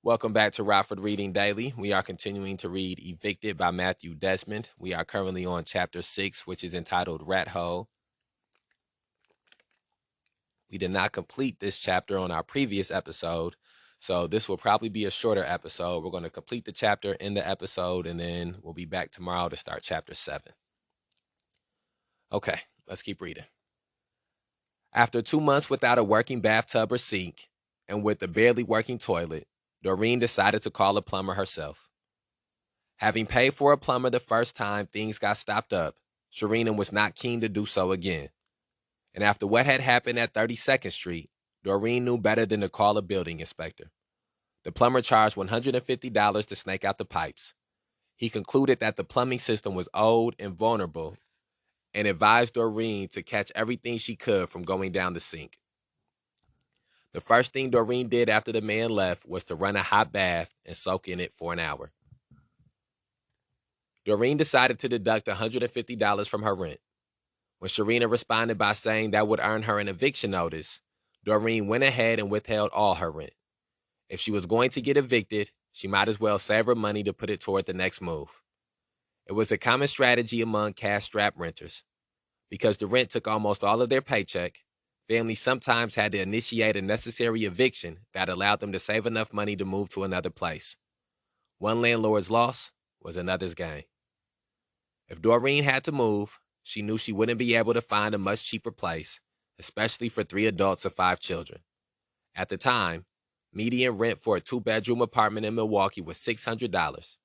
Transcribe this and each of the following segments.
Welcome back to Rockford Reading Daily. We are continuing to read Evicted by Matthew Desmond. We are currently on chapter 6, which is entitled Rat Hole. We did not complete this chapter on our previous episode, so this will probably be a shorter episode. We're going to complete the chapter in the episode, and then we'll be back tomorrow to start chapter 7. Okay, let's keep reading. After 2 months without a working bathtub or sink, and with a barely working toilet, Doreen decided to call a plumber herself. Having paid for a plumber the first time things got stopped up, Sharina was not keen to do so again. And after what had happened at 32nd Street, Doreen knew better than to call a building inspector. The plumber charged $150 to snake out the pipes. He concluded that the plumbing system was old and vulnerable and advised Doreen to catch everything she could from going down the sink. The first thing Doreen did after the man left was to run a hot bath and soak in it for an hour. Doreen decided to deduct $150 from her rent. When Sharina responded by saying that would earn her an eviction notice, Doreen went ahead and withheld all her rent. If she was going to get evicted, she might as well save her money to put it toward the next move. It was a common strategy among cash-strapped renters. Because the rent took almost all of their paycheck, families sometimes had to initiate a necessary eviction that allowed them to save enough money to move to another place. One landlord's loss was another's gain. If Doreen had to move, she knew she wouldn't be able to find a much cheaper place, especially for 3 adults and 5 children. At the time, median rent for a 2-bedroom apartment in Milwaukee was $600.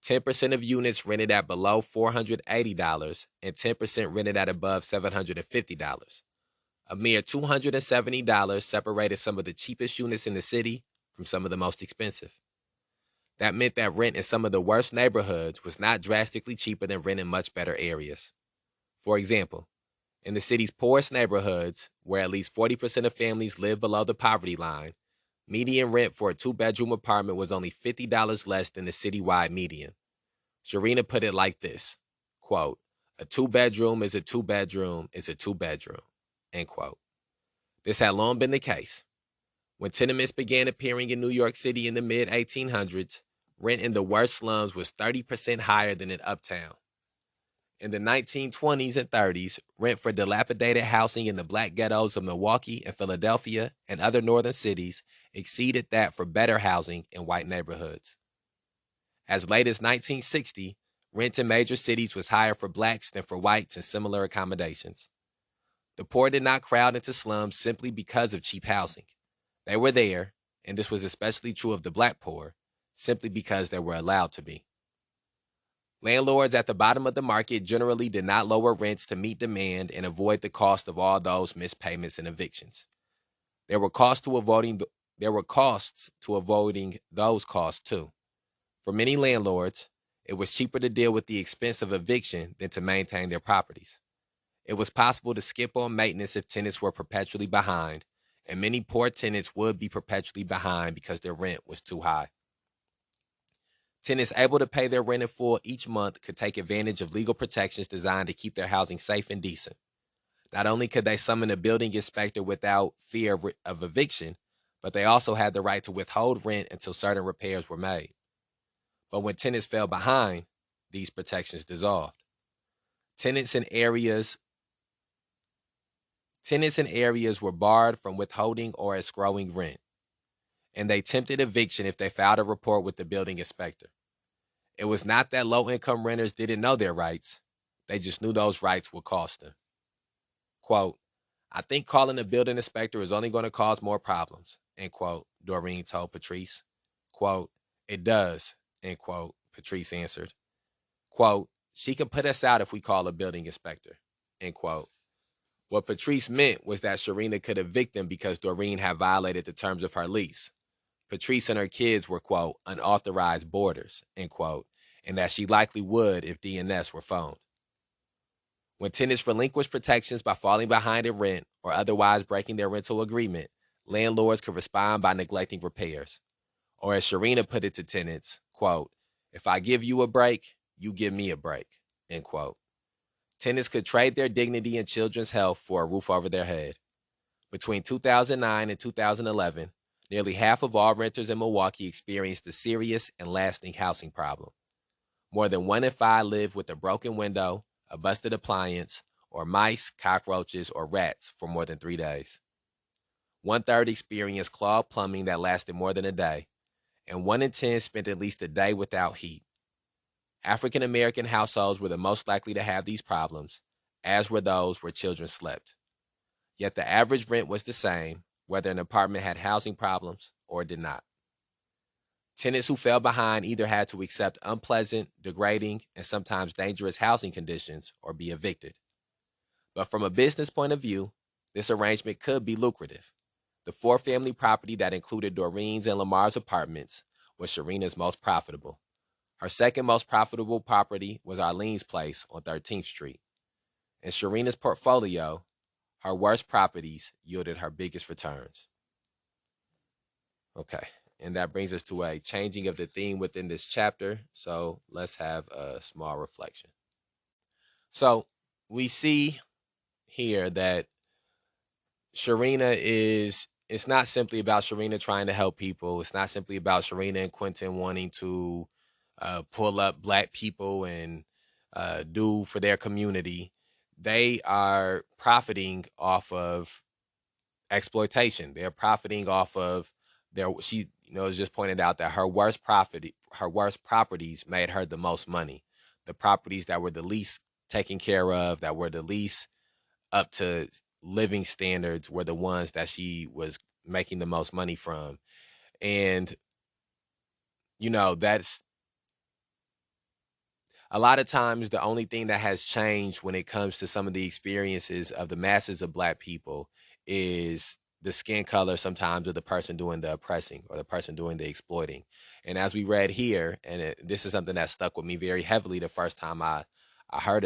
10% of units rented at below $480 and 10% rented at above $750. A mere $270 separated some of the cheapest units in the city from some of the most expensive. That meant that rent in some of the worst neighborhoods was not drastically cheaper than rent in much better areas. For example, in the city's poorest neighborhoods, where at least 40% of families live below the poverty line, median rent for a 2-bedroom apartment was only $50 less than the citywide median. Sharina put it like this, quote, "A 2-bedroom is a 2-bedroom is a 2-bedroom," end quote. This had long been the case. When tenements began appearing in New York City in the mid-1800s, rent in the worst slums was 30% higher than in uptown. In the 1920s and 30s, rent for dilapidated housing in the black ghettos of Milwaukee and Philadelphia and other northern cities exceeded that for better housing in white neighborhoods. As late as 1960, rent in major cities was higher for blacks than for whites in similar accommodations. The poor did not crowd into slums simply because of cheap housing. They were there, and this was especially true of the black poor, simply because they were allowed to be. Landlords at the bottom of the market generally did not lower rents to meet demand and avoid the cost of all those missed payments and evictions. There were costs to avoiding those costs too. For many landlords, it was cheaper to deal with the expense of eviction than to maintain their properties. It was possible to skip on maintenance if tenants were perpetually behind, and many poor tenants would be perpetually behind because their rent was too high. Tenants able to pay their rent in full each month could take advantage of legal protections designed to keep their housing safe and decent. Not only could they summon a building inspector without fear of eviction, but they also had the right to withhold rent until certain repairs were made. But when tenants fell behind, these protections dissolved. Tenants in areas were barred from withholding or escrowing rent, and they tempted eviction if they filed a report with the building inspector. It was not that low-income renters didn't know their rights. They just knew those rights would cost them. Quote, "I think calling a building inspector is only going to cause more problems," end quote, Doreen told Patrice. Quote, "It does," end quote, Patrice answered. Quote, "She can put us out if we call a building inspector," end quote. What Patrice meant was that Sharina could evict them because Doreen had violated the terms of her lease. Patrice and her kids were, quote, "unauthorized boarders," end quote, and that she likely would if DNS were phoned. When tenants relinquished protections by falling behind in rent or otherwise breaking their rental agreement, landlords could respond by neglecting repairs. Or as Sharina put it to tenants, quote, "If I give you a break, you give me a break," end quote. Tenants could trade their dignity and children's health for a roof over their head. Between 2009 and 2011, Nearly half of all renters in Milwaukee experienced a serious and lasting housing problem. More than 1 in 5 live with a broken window, a busted appliance, or mice, cockroaches, or rats for more than 3 days. 1/3 experienced clogged plumbing that lasted more than a day, and 1 in 10 spent at least a day without heat. African American households were the most likely to have these problems, as were those where children slept. Yet the average rent was the same, whether an apartment had housing problems or did not. Tenants who fell behind either had to accept unpleasant, degrading, and sometimes dangerous housing conditions or be evicted. But from a business point of view, this arrangement could be lucrative. The 4-family property that included Doreen's and Lamar's apartments was Sharina's most profitable. Her second most profitable property was Arlene's place on 13th Street. In Sharina's portfolio, her worst properties yielded her biggest returns. Okay, and that brings us to a changing of the theme within this chapter. So let's have a small reflection. So we see here that it's not simply about Sharina trying to help people. It's not simply about Sharina and Quentin wanting to pull up Black people and do for their community. They are profiting off of exploitation. They're profiting off of she just pointed out that her worst properties made her the most money. The properties that were the least taken care of, that were the least up to living standards, were the ones that she was making the most money from. And that's a lot of times the only thing that has changed when it comes to some of the experiences of the masses of Black people is the skin color sometimes of the person doing the oppressing or the person doing the exploiting. And as we read here, and this is something that stuck with me very heavily the first time I heard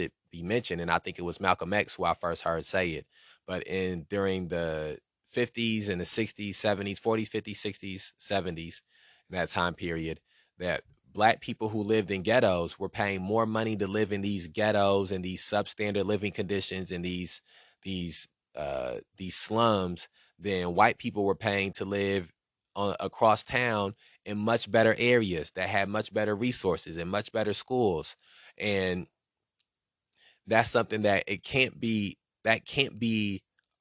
it be mentioned, and I think it was Malcolm X who I first heard say it. But during the 50s and the 60s, 70s, 40s, 50s, 60s, 70s, in that time period, that Black people who lived in ghettos were paying more money to live in these ghettos and these substandard living conditions and these slums than white people were paying to live across town in much better areas that had much better resources and much better schools. And that's something that can't be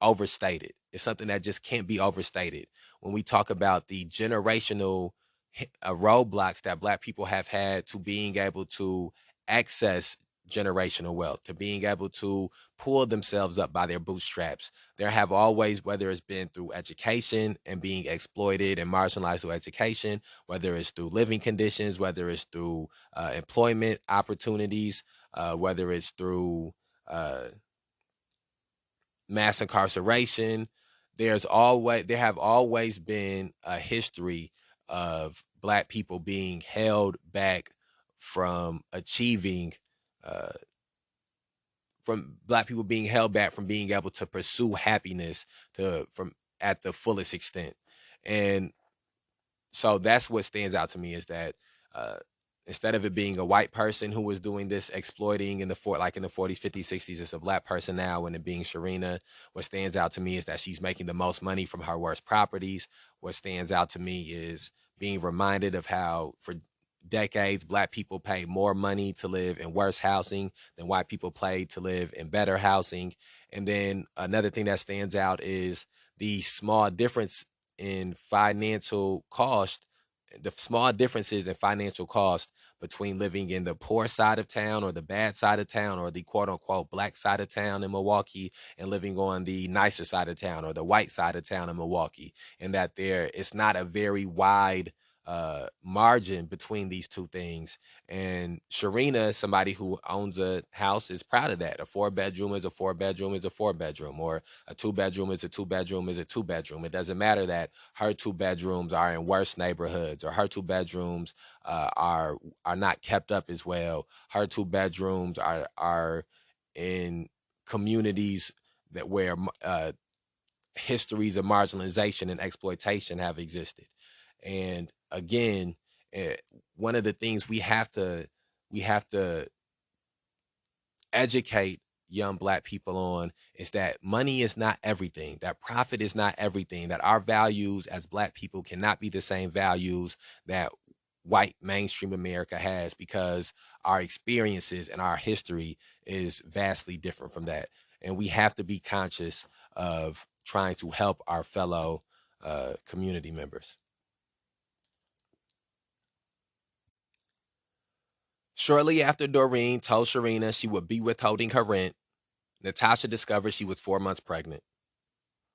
overstated. It's something that just can't be overstated when we talk about the generational roadblocks that Black people have had to being able to access generational wealth, to being able to pull themselves up by their bootstraps. There have always, whether it's been through education and being exploited and marginalized through education, whether it's through living conditions, whether it's through employment opportunities, whether it's through mass incarceration, there have always been a history of Black people being held back from achieving, from Black people being held back from being able to pursue happiness from at the fullest extent. And so that's what stands out to me is that uh, instead of it being a white person who was doing this exploiting in the 40s, 50s, 60s, it's a Black person now. And it being Sharina, what stands out to me is that she's making the most money from her worst properties. What stands out to me is being reminded of how for decades Black people paid more money to live in worse housing than white people paid to live in better housing. And then another thing that stands out is the small difference in financial cost, the small differences in financial cost between living in the poor side of town or the bad side of town or the quote unquote Black side of town in Milwaukee and living on the nicer side of town or the white side of town in Milwaukee. And that it's not a very wide margin between these two things. And Sharina, somebody who owns a house, is proud of that. A 4-bedroom is a 4-bedroom is a 4-bedroom, or a 2-bedroom is a 2-bedroom is a 2-bedroom. It doesn't matter that her 2 bedrooms are in worse neighborhoods, or her 2 bedrooms are not kept up as well. Her 2 bedrooms are in communities that where histories of marginalization and exploitation have existed. And again, one of the things we have to educate young Black people on is that money is not everything, that profit is not everything, that our values as Black people cannot be the same values that white mainstream America has, because our experiences and our history is vastly different from that. And we have to be conscious of trying to help our fellow community members. Shortly after Doreen told Sharina she would be withholding her rent, Natasha discovered she was 4 months pregnant.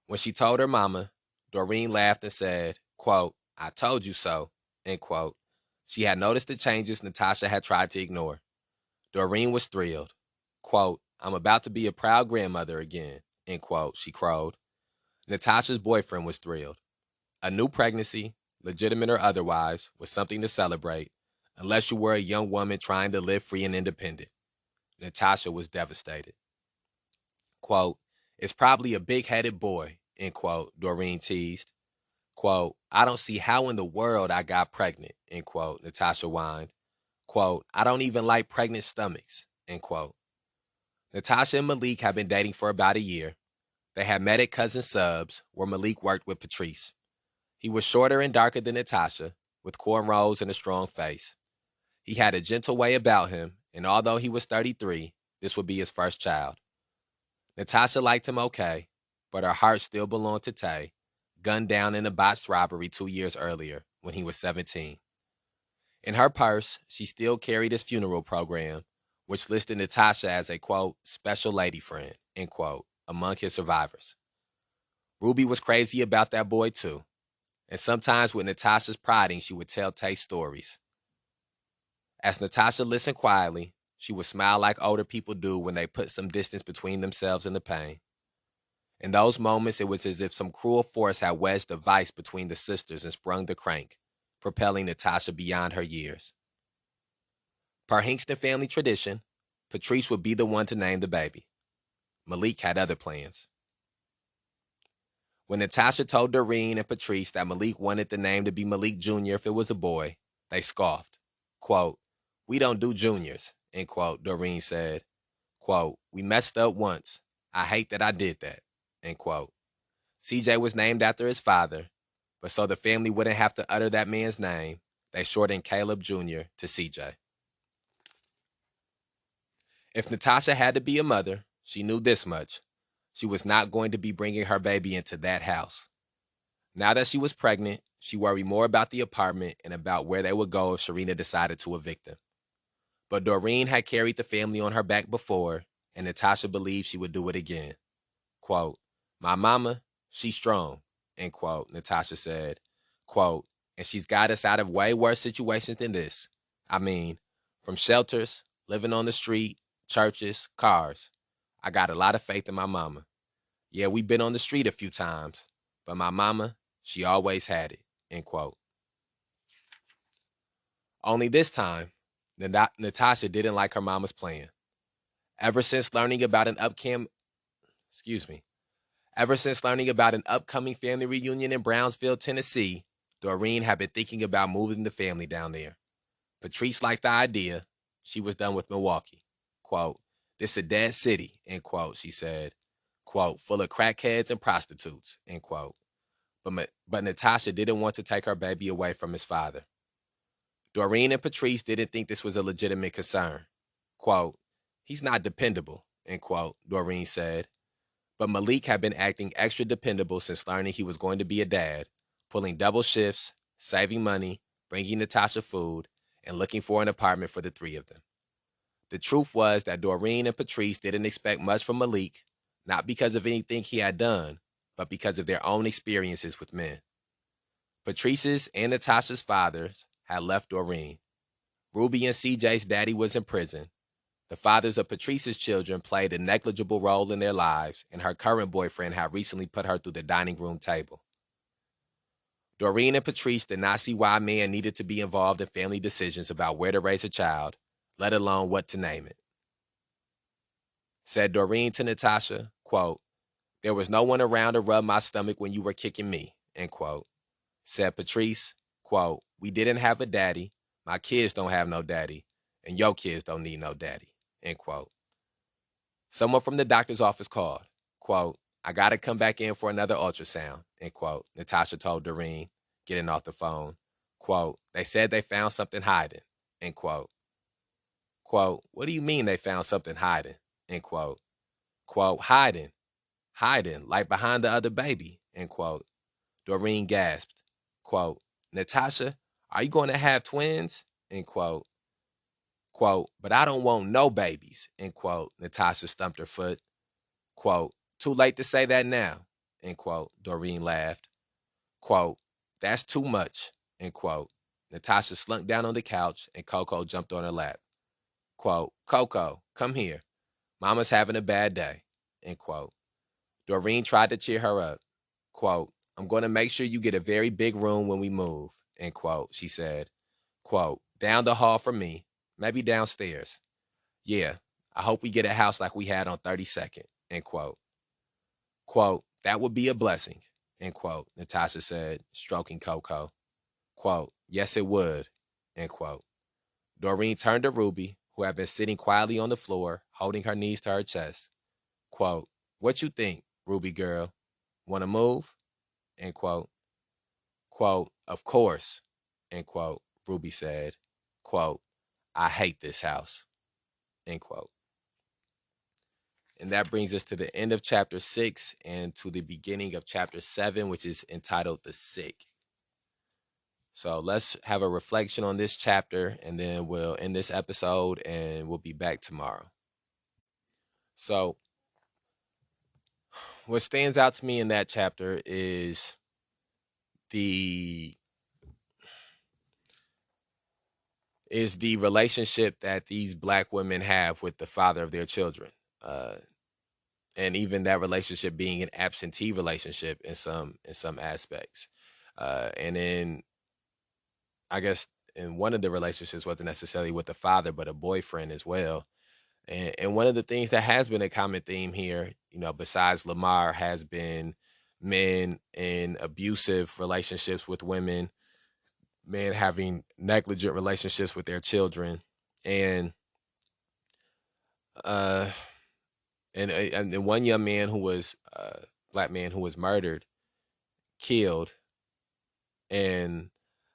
When she told her mama, Doreen laughed and said, quote, "I told you so," end quote. She had noticed the changes Natasha had tried to ignore. Doreen was thrilled. Quote, "I'm about to be a proud grandmother again," end quote, she crowed. Natasha's boyfriend was thrilled. A new pregnancy, legitimate or otherwise, was something to celebrate, unless you were a young woman trying to live free and independent. Natasha was devastated. Quote, "It's probably a big-headed boy," end quote, Doreen teased. Quote, "I don't see how in the world I got pregnant," end quote, Natasha whined. Quote, "I don't even like pregnant stomachs," end quote. Natasha and Malik had been dating for about a year. They had met at Cousin Subs, where Malik worked with Patrice. He was shorter and darker than Natasha, with cornrows and a strong face. He had a gentle way about him, and although he was 33, this would be his first child. Natasha liked him okay, but her heart still belonged to Tay, gunned down in a botched robbery 2 years earlier when he was 17. In her purse, she still carried his funeral program, which listed Natasha as a, quote, "special lady friend," end quote, among his survivors. Ruby was crazy about that boy too, and sometimes with Natasha's prodding, she would tell Tay stories. As Natasha listened quietly, she would smile like older people do when they put some distance between themselves and the pain. In those moments, it was as if some cruel force had wedged a vice between the sisters and sprung the crank, propelling Natasha beyond her years. Per Hinkston family tradition, Patrice would be the one to name the baby. Malik had other plans. When Natasha told Doreen and Patrice that Malik wanted the name to be Malik Jr. if it was a boy, they scoffed. Quote, "We don't do juniors," end quote, Doreen said. Quote, "We messed up once. I hate that I did that," end quote. CJ was named after his father, but so the family wouldn't have to utter that man's name, they shortened Caleb Jr. to CJ. If Natasha had to be a mother, she knew this much. She was not going to be bringing her baby into that house. Now that she was pregnant, she worried more about the apartment and about where they would go if Sharina decided to evict them. But Doreen had carried the family on her back before, and Natasha believed she would do it again. Quote, "My mama, she's strong," end quote, Natasha said. Quote, "And she's got us out of way worse situations than this. I mean, from shelters, living on the street, churches, cars. I got a lot of faith in my mama. Yeah, we've been on the street a few times, but my mama, she always had it," end quote. Only this time, Natasha didn't like her mama's plan. Ever since learning about an upcoming, excuse me, Ever since learning about an upcoming family reunion in Brownsville, Tennessee, Doreen had been thinking about moving the family down there. Patrice liked the idea. She was done with Milwaukee. Quote, "This a dead city," end quote, she said. Quote, "Full of crackheads and prostitutes," end quote. But Natasha didn't want to take her baby away from his father. Doreen and Patrice didn't think this was a legitimate concern. Quote, "He's not dependable," end quote, Doreen said. But Malik had been acting extra dependable since learning he was going to be a dad, pulling double shifts, saving money, bringing Natasha food, and looking for an apartment for the three of them. The truth was that Doreen and Patrice didn't expect much from Malik, not because of anything he had done, but because of their own experiences with men. Patrice's and Natasha's fathers had left Doreen. Ruby and CJ's daddy was in prison. The fathers of Patrice's children played a negligible role in their lives, and her current boyfriend had recently put her through the dining room table. Doreen and Patrice did not see why a man needed to be involved in family decisions about where to raise a child, let alone what to name it. Said Doreen to Natasha, quote, "There was no one around to rub my stomach when you were kicking me," end quote. Said Patrice, quote, "We didn't have a daddy. My kids don't have no daddy, and your kids don't need no daddy," end quote. Someone from the doctor's office called. Quote, I got to come back in for another ultrasound, end quote, Natasha told Doreen, getting off the phone. Quote, they said they found something hiding, end quote. Quote, what do you mean they found something hiding, end quote. Quote, hiding, like behind the other baby, end quote. Doreen gasped. Quote, Natasha, are you going to have twins? End quote. Quote, but I don't want no babies, end quote. Natasha stumped her foot. Quote, too late to say that now, end quote. Doreen laughed. Quote, that's too much, end quote. Natasha slunk down on the couch and Coco jumped on her lap. Quote, Coco, come here. Mama's having a bad day, end quote. Doreen tried to cheer her up. Quote, I'm going to make sure you get a very big room when we move, end quote, she said. Quote, down the hall from me, maybe downstairs. Yeah, I hope we get a house like we had on 32nd, end quote. Quote, that would be a blessing, end quote, Natasha said, stroking Coco. Quote, yes, it would, end quote. Doreen turned to Ruby, who had been sitting quietly on the floor, holding her knees to her chest. Quote, what you think, Ruby girl? Want to move? End quote. Quote, of course, end quote, Ruby said. Quote, I hate this house, end quote. And that brings us to the end of chapter 6 and to the beginning of chapter 7, which is entitled The Sick. So let's have a reflection on this chapter, and then we'll end this episode, and we'll be back tomorrow. So what stands out to me in that chapter is the relationship that these Black women have with the father of their children. And even that relationship being an absentee relationship in some aspects. And then I guess in one of the relationships wasn't necessarily with the father, but a boyfriend as well. And one of the things that has been a common theme here, you know, besides Lamar, has been men in abusive relationships with women, men having negligent relationships with their children, and uh and one young man who was Black man who was murdered, killed, and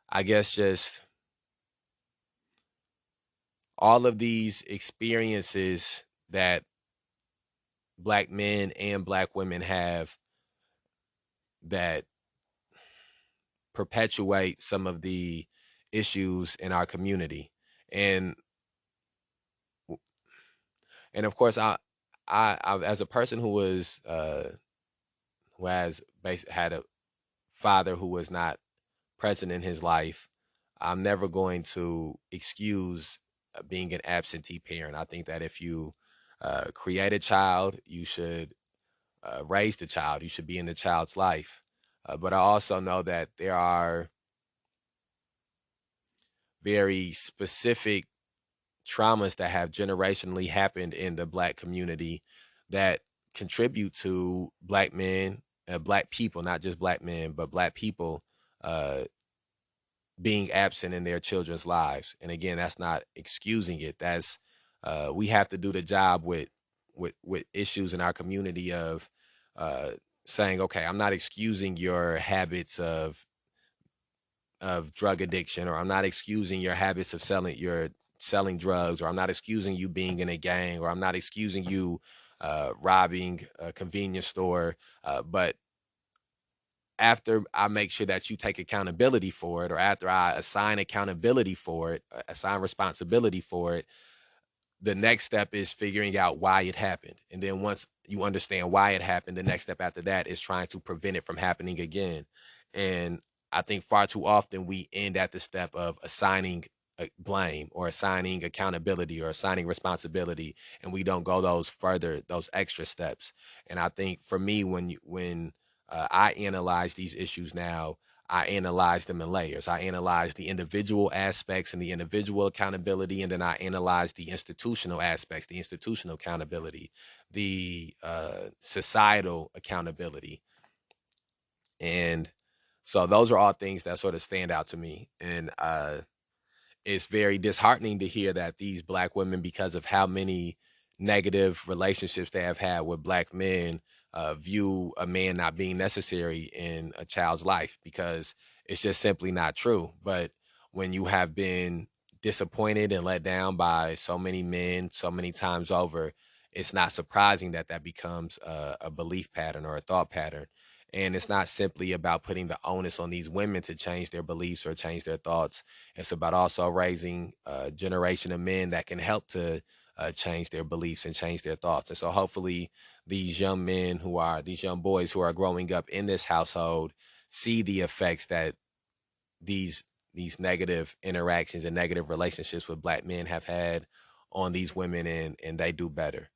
I guess just all of these experiences that Black men and Black women have that perpetuate some of the issues in our community. And of course I as a person who was who has had a father who was not present in his life, I'm never going to excuse being an absentee parent. I think that if you create a child, you should raise the child. You should be in the child's life. But I also know that there are very specific traumas that have generationally happened in the Black community that contribute to Black men, Black people, not just Black men, but Black people uh, being absent in their children's lives. And again, that's not excusing it. That's we have to do the job with issues in our community of saying, okay, I'm not excusing your habits of drug addiction, or I'm not excusing your habits of selling drugs, or I'm not excusing you being in a gang, or I'm not excusing you robbing a convenience store, but after I make sure that you take accountability for it, or after I assign accountability for it, assign responsibility for it, the next step is figuring out why it happened. And then once you understand why it happened, the next step after that is trying to prevent it from happening again. And I think far too often we end at the step of assigning blame, or assigning accountability, or assigning responsibility, and we don't go those extra steps. And I think for me, when I analyze these issues now, I analyze them in layers. I analyze the individual aspects and the individual accountability, and then I analyze the institutional aspects, the institutional accountability, the societal accountability. And so those are all things that sort of stand out to me. And it's very disheartening to hear that these Black women, because of how many negative relationships they have had with black men view a man not being necessary in a child's life, because it's just simply not true. But when you have been disappointed and let down by so many men so many times over, it's not surprising that that becomes a belief pattern or a thought pattern. And it's not simply about putting the onus on these women to change their beliefs or change their thoughts. It's about also raising a generation of men that can help to change their beliefs and change their thoughts. And so hopefully these young boys who are growing up in this household see the effects that these these negative interactions and negative relationships with black men have had on these women, and they do better.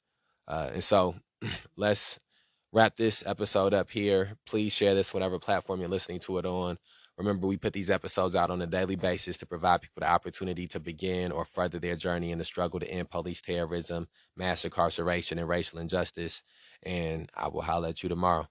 And so let's wrap this episode up here. Please share this whatever platform you're listening to it on. Remember, we put these episodes out on a daily basis to provide people the opportunity to begin or further their journey in the struggle to end police terrorism, mass incarceration, and racial injustice. And I will holler at you tomorrow.